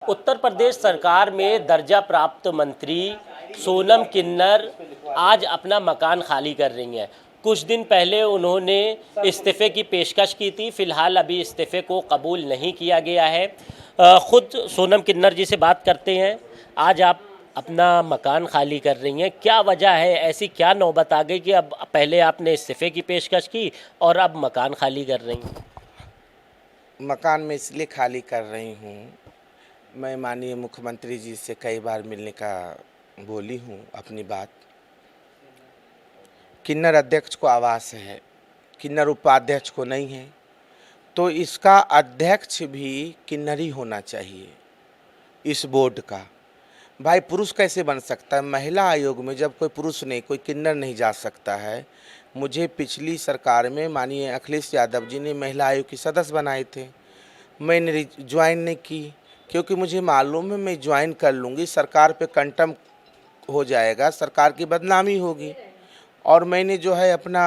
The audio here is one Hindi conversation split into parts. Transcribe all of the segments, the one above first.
उत्तर प्रदेश सरकार में दर्जा प्राप्त मंत्री सोनम किन्नर आज अपना मकान खाली कर रही हैं। कुछ दिन पहले उन्होंने इस्तीफ़े की पेशकश की थी, फिलहाल अभी इस्तीफ़े को कबूल नहीं किया गया है। खुद सोनम किन्नर जी से बात करते हैं। आज आप अपना मकान खाली कर रही हैं, क्या वजह है? ऐसी क्या नौबत आ गई कि अब पहले आपने इस्तीफ़े की पेशकश की और अब मकान खाली कर रही हैं? मकान मैं इसलिए खाली कर रही हूँ, मैं माननीय मुख्यमंत्री जी से कई बार मिलने का बोली हूँ अपनी बात। किन्नर अध्यक्ष को आवास है, किन्नर उपाध्यक्ष को नहीं है, तो इसका अध्यक्ष भी किन्नर ही होना चाहिए इस बोर्ड का। भाई पुरुष कैसे बन सकता है? महिला आयोग में जब कोई पुरुष नहीं, कोई किन्नर नहीं जा सकता है। मुझे पिछली सरकार में माननीय अखिलेश यादव जी ने महिला आयोग की सदस्य बनाए थे, मैंने ज्वाइन नहीं की क्योंकि मुझे मालूम है मैं ज्वाइन कर लूँगी सरकार पे कंटम हो जाएगा, सरकार की बदनामी होगी। और मैंने जो है अपना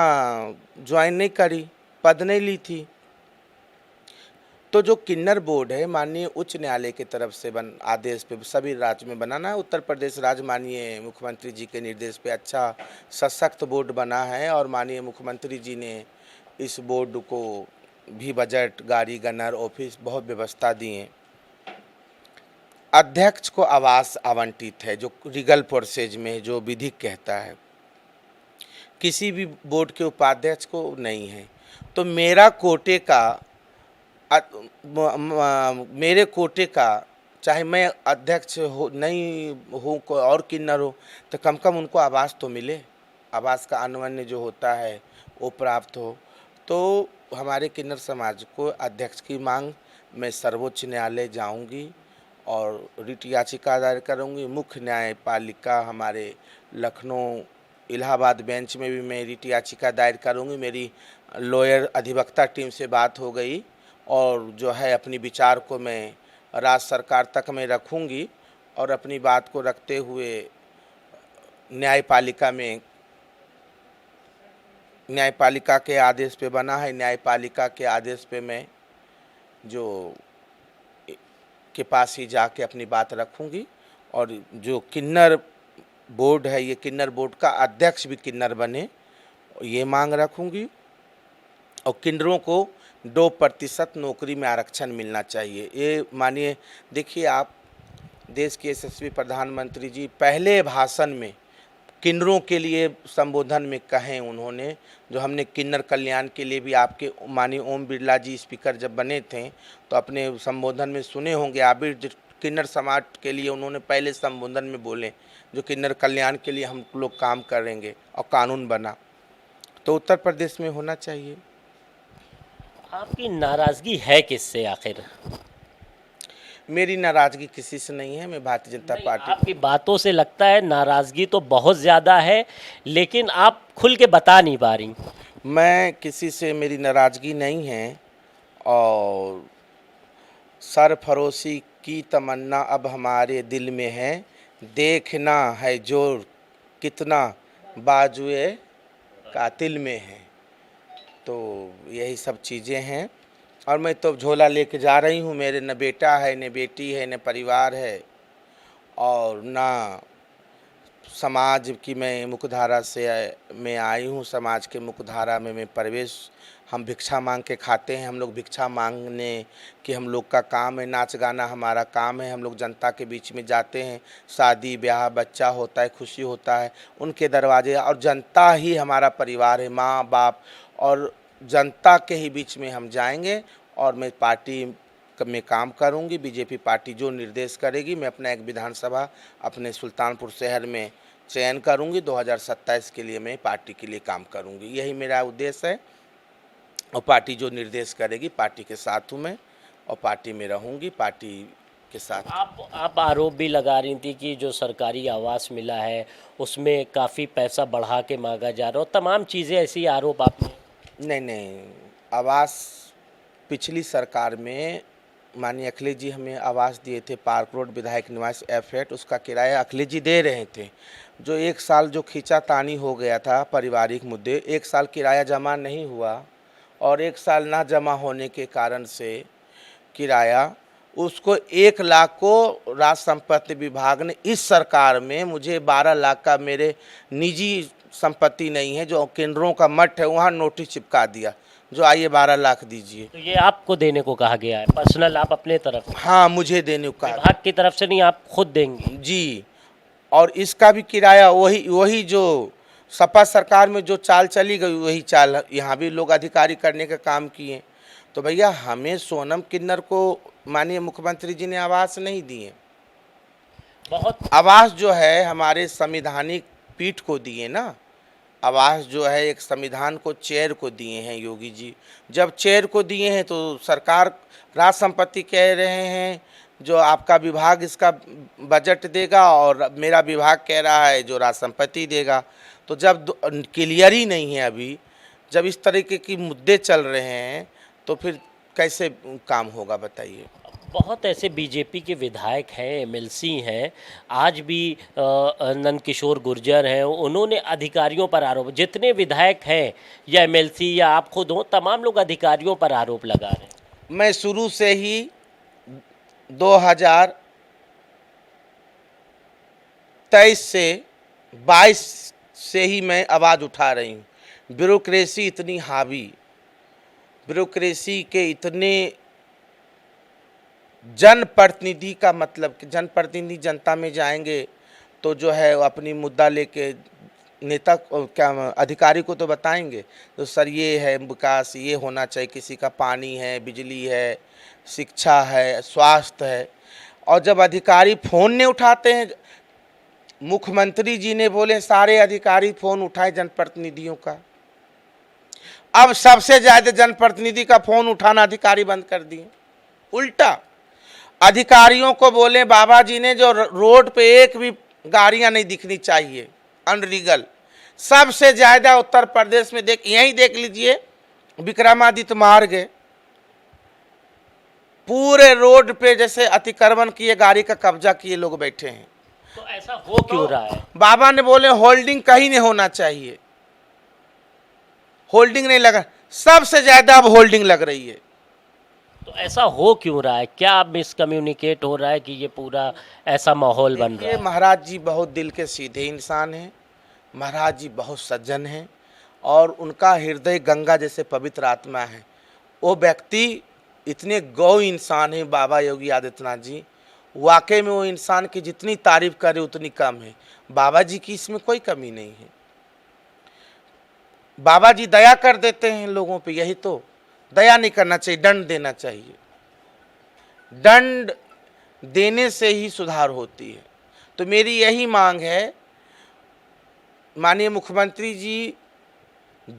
ज्वाइन नहीं करी, पद नहीं ली थी। तो जो किन्नर बोर्ड है माननीय उच्च न्यायालय की तरफ से आदेश पे सभी राज्य में बनाना है। उत्तर प्रदेश राज्य माननीय मुख्यमंत्री जी के निर्देश पे अच्छा सशक्त बोर्ड बना है और माननीय मुख्यमंत्री जी ने इस बोर्ड को भी बजट, गाड़ी, गनर, ऑफिस बहुत व्यवस्था दी है। अध्यक्ष को आवास आवंटित है जो रीगल प्रोसेस में जो विधिक कहता है, किसी भी बोर्ड के उपाध्यक्ष को नहीं है। तो मेरा कोटे का मेरे कोटे का चाहे मैं अध्यक्ष हो नहीं हूँ कोई और किन्नर हो, तो कम कम उनको आवास तो मिले, आवास का अनुमन्य जो होता है वो प्राप्त हो। तो हमारे किन्नर समाज को अध्यक्ष की मांग मैं सर्वोच्च न्यायालय जाऊंगी और रिट याचिका दायर करूंगी। मुख्य न्यायपालिका हमारे लखनऊ इलाहाबाद बेंच में भी मैं रिट याचिका दायर करूंगी। मेरी लॉयर अधिवक्ता टीम से बात हो गई और जो है अपनी विचार को मैं राज्य सरकार तक में रखूंगी और अपनी बात को रखते हुए न्यायपालिका के आदेश पे बना है, न्यायपालिका के आदेश पे मैं जो के पास ही जाके अपनी बात रखूंगी। और जो किन्नर बोर्ड है, ये किन्नर बोर्ड का अध्यक्ष भी किन्नर बने, ये मांग रखूंगी। और किन्नरों को 2% नौकरी में आरक्षण मिलना चाहिए। ये मानिए, देखिए आप देश के यशस्वी प्रधानमंत्री जी पहले भाषण में किन्नरों के लिए संबोधन में कहें उन्होंने, जो हमने किन्नर कल्याण के लिए भी आपके माननीय ओम बिरला जी स्पीकर जब बने थे तो अपने संबोधन में सुने होंगे आप भी, किन्नर समाज के लिए उन्होंने पहले संबोधन में बोले जो किन्नर कल्याण के लिए हम लोग काम करेंगे और कानून बना। तो उत्तर प्रदेश में होना चाहिए। आपकी नाराज़गी है किससे आखिर? मेरी नाराज़गी किसी से नहीं है, मैं भारतीय जनता पार्टी। आपकी बातों से लगता है नाराज़गी तो बहुत ज़्यादा है, लेकिन आप खुल के बता नहीं पा रही। मैं किसी से मेरी नाराज़गी नहीं है और सरफरोशी की तमन्ना अब हमारे दिल में है, देखना है जोर कितना बाजुए कातिल में है। तो यही सब चीज़ें हैं और मैं तो झोला लेके जा रही हूँ। मेरे न बेटा है, न बेटी है, न परिवार है और न समाज की मैं मुख्यधारा से मैं आई हूँ। समाज के मुख्यधारा में मैं प्रवेश, हम भिक्षा मांग के खाते हैं। हम लोग भिक्षा मांगने कि हम लोग का काम है, नाच गाना हमारा काम है। हम लोग जनता के बीच में जाते हैं, शादी ब्याह बच्चा होता है, खुशी होता है, उनके दरवाजे, और जनता ही हमारा परिवार है, माँ बाप, और जनता के ही बीच में हम जाएंगे। और मैं पार्टी में काम करूंगी, बीजेपी पार्टी जो निर्देश करेगी। मैं अपना एक विधानसभा अपने सुल्तानपुर शहर में चयन करूंगी, 2027 के लिए मैं पार्टी के लिए काम करूंगी, यही मेरा उद्देश्य है। और पार्टी जो निर्देश करेगी पार्टी के साथ हूँ मैं और पार्टी में रहूंगी, पार्टी के साथ। आप आरोप भी लगा रही थी कि जो सरकारी आवास मिला है उसमें काफ़ी पैसा बढ़ा के मांगा जा रहा है और तमाम चीज़ें, ऐसी आरोप आपने। नहीं, आवास पिछली सरकार में माननीय अखिलेश जी हमें आवास दिए थे, पार्क रोड विधायक निवास F8, उसका किराया अखिलेश जी दे रहे थे। जो एक साल जो खींचातानी हो गया था पारिवारिक मुद्दे, एक साल किराया जमा नहीं हुआ और एक साल ना जमा होने के कारण से किराया उसको 1 लाख को राज संपत्ति विभाग ने इस सरकार में, मुझे 12 लाख का मेरे निजी संपत्ति नहीं है जो किन्नरों का मठ है वहाँ नोटिस चिपका दिया, जो आइए 12 लाख दीजिए। तो ये आपको देने को कहा गया है, पर्सनल आप अपने तरफ से? हाँ, मुझे देने को कहा विभाग की तरफ से नहीं, आप खुद देंगे? जी। और इसका भी किराया वही जो सपा सरकार में जो चाल चली गई वही चाल यहाँ भी लोग अधिकारी करने का काम किए। तो भैया हमें सोनम किन्नर को माननीय मुख्यमंत्री जी ने आवास नहीं दिए। बहुत आवास जो है हमारे संवैधानिक पीठ को दिए ना, आवास जो है एक संविधान को चेयर को दिए हैं योगी जी। जब चेयर को दिए हैं तो सरकार राज संपत्ति कह रहे हैं जो आपका विभाग इसका बजट देगा और मेरा विभाग कह रहा है जो राज संपत्ति देगा। तो जब क्लियर ही नहीं है अभी, जब इस तरीके की मुद्दे चल रहे हैं तो फिर कैसे काम होगा बताइए। बहुत ऐसे बीजेपी के विधायक हैं, एमएलसी हैं, आज भी नंदकिशोर गुर्जर हैं, उन्होंने अधिकारियों पर आरोप, जितने विधायक हैं या एमएलसी या आप खुद हो, तमाम लोग अधिकारियों पर आरोप लगा रहे हैं। मैं शुरू से ही 2023 से 22 से ही मैं आवाज़ उठा रही हूँ। ब्यूरोक्रेसी इतनी हावी, ब्यूरोक्रेसी के इतने, जनप्रतिनिधि का मतलब कि जनप्रतिनिधि जनता में जाएंगे तो जो है वो अपनी मुद्दा लेके नेता क्या अधिकारी को तो बताएंगे तो सर ये है विकास, ये होना चाहिए, किसी का पानी है, बिजली है, शिक्षा है, स्वास्थ्य है। और जब अधिकारी फ़ोन नहीं उठाते हैं, मुख्यमंत्री जी ने बोले सारे अधिकारी फ़ोन उठाए जनप्रतिनिधियों का, अब सबसे ज़्यादा जनप्रतिनिधि का फ़ोन उठाना अधिकारी बंद कर दिए। उल्टा अधिकारियों को बोले बाबा जी ने जो रोड पे एक भी गाड़ियां नहीं दिखनी चाहिए अनलीगल। सबसे ज़्यादा उत्तर प्रदेश में यहीं देख लीजिए विक्रमादित्य मार्ग है, पूरे रोड पे जैसे अतिक्रमण किए, गाड़ी का कब्जा किए लोग बैठे हैं। तो ऐसा हो क्यों रहा है? बाबा ने बोले होल्डिंग कहीं नहीं होना चाहिए, होल्डिंग नहीं लगा, सबसे ज़्यादा अब होल्डिंग लग रही है। तो ऐसा हो क्यों रहा है? क्या मिसकम्युनिकेट हो रहा है कि ये पूरा ऐसा माहौल बन रहा ये है? महाराज जी बहुत दिल के सीधे इंसान हैं, महाराज जी बहुत सज्जन हैं और उनका हृदय गंगा जैसे पवित्र आत्मा है। वो व्यक्ति इतने गौ इंसान हैं बाबा योगी आदित्यनाथ जी, वाकई में वो इंसान की जितनी तारीफ करे उतनी कम है। बाबा जी की इसमें कोई कमी नहीं है। बाबा जी दया कर देते हैं लोगों पे, यही तो दया नहीं करना चाहिए, दंड देना चाहिए। दंड देने से ही सुधार होती है। तो मेरी यही मांग है माननीय मुख्यमंत्री जी,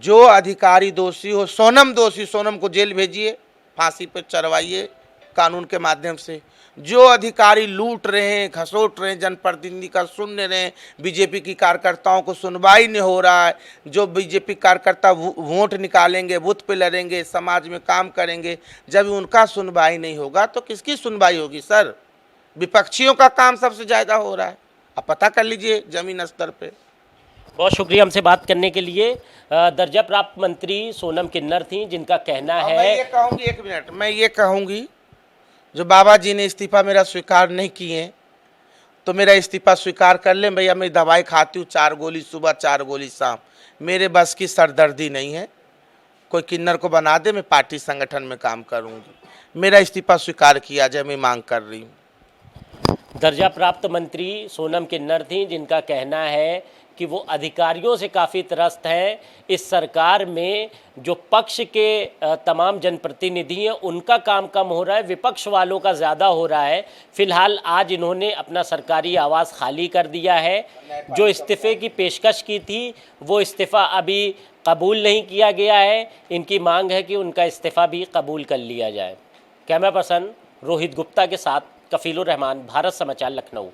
जो अधिकारी दोषी हो, सोनम दोषी, सोनम को जेल भेजिए, फांसी पर चढ़वाइए कानून के माध्यम से। जो अधिकारी लूट रहे हैं, खसोट रहे हैं, जनप्रतिनिधि का सुन रहे हैं, बीजेपी की कार्यकर्ताओं को सुनवाई नहीं हो रहा है। जो बीजेपी कार्यकर्ता वोट निकालेंगे, बूथ पे लड़ेंगे, समाज में काम करेंगे, जब उनका सुनवाई नहीं होगा तो किसकी सुनवाई होगी सर? विपक्षियों का काम सबसे ज़्यादा हो रहा है, आप पता कर लीजिए ज़मीन स्तर पे। बहुत शुक्रिया हमसे बात करने के लिए। दर्जा प्राप्त मंत्री सोनम किन्नर थी, जिनका कहना मैं है, ये कहूँगी, एक मिनट, मैं ये कहूँगी जो बाबा जी ने इस्तीफा मेरा स्वीकार नहीं किए तो मेरा इस्तीफा स्वीकार कर लें। भैया मैं दवाई खाती हूँ 4 गोली सुबह 4 गोली शाम, मेरे बस की सरदर्दी नहीं है। कोई किन्नर को बना दे, मैं पार्टी संगठन में काम करूँगी। मेरा इस्तीफा स्वीकार किया जाए, मैं मांग कर रही हूँ। दर्जा प्राप्त मंत्री सोनम किन्नर थी, जिनका कहना है कि वो अधिकारियों से काफ़ी त्रस्त हैं। इस सरकार में जो पक्ष के तमाम जनप्रतिनिधि हैं उनका काम कम हो रहा है, विपक्ष वालों का ज़्यादा हो रहा है। फिलहाल आज इन्होंने अपना सरकारी आवास खाली कर दिया है। जो इस्तीफ़े की पेशकश की थी वो इस्तीफ़ा अभी कबूल नहीं किया गया है। इनकी मांग है कि उनका इस्तीफ़ा भी कबूल कर लिया जाए। कैमरा पर्सन रोहित गुप्ता के साथ कफीलुर रहमान, भारत समाचार, लखनऊ।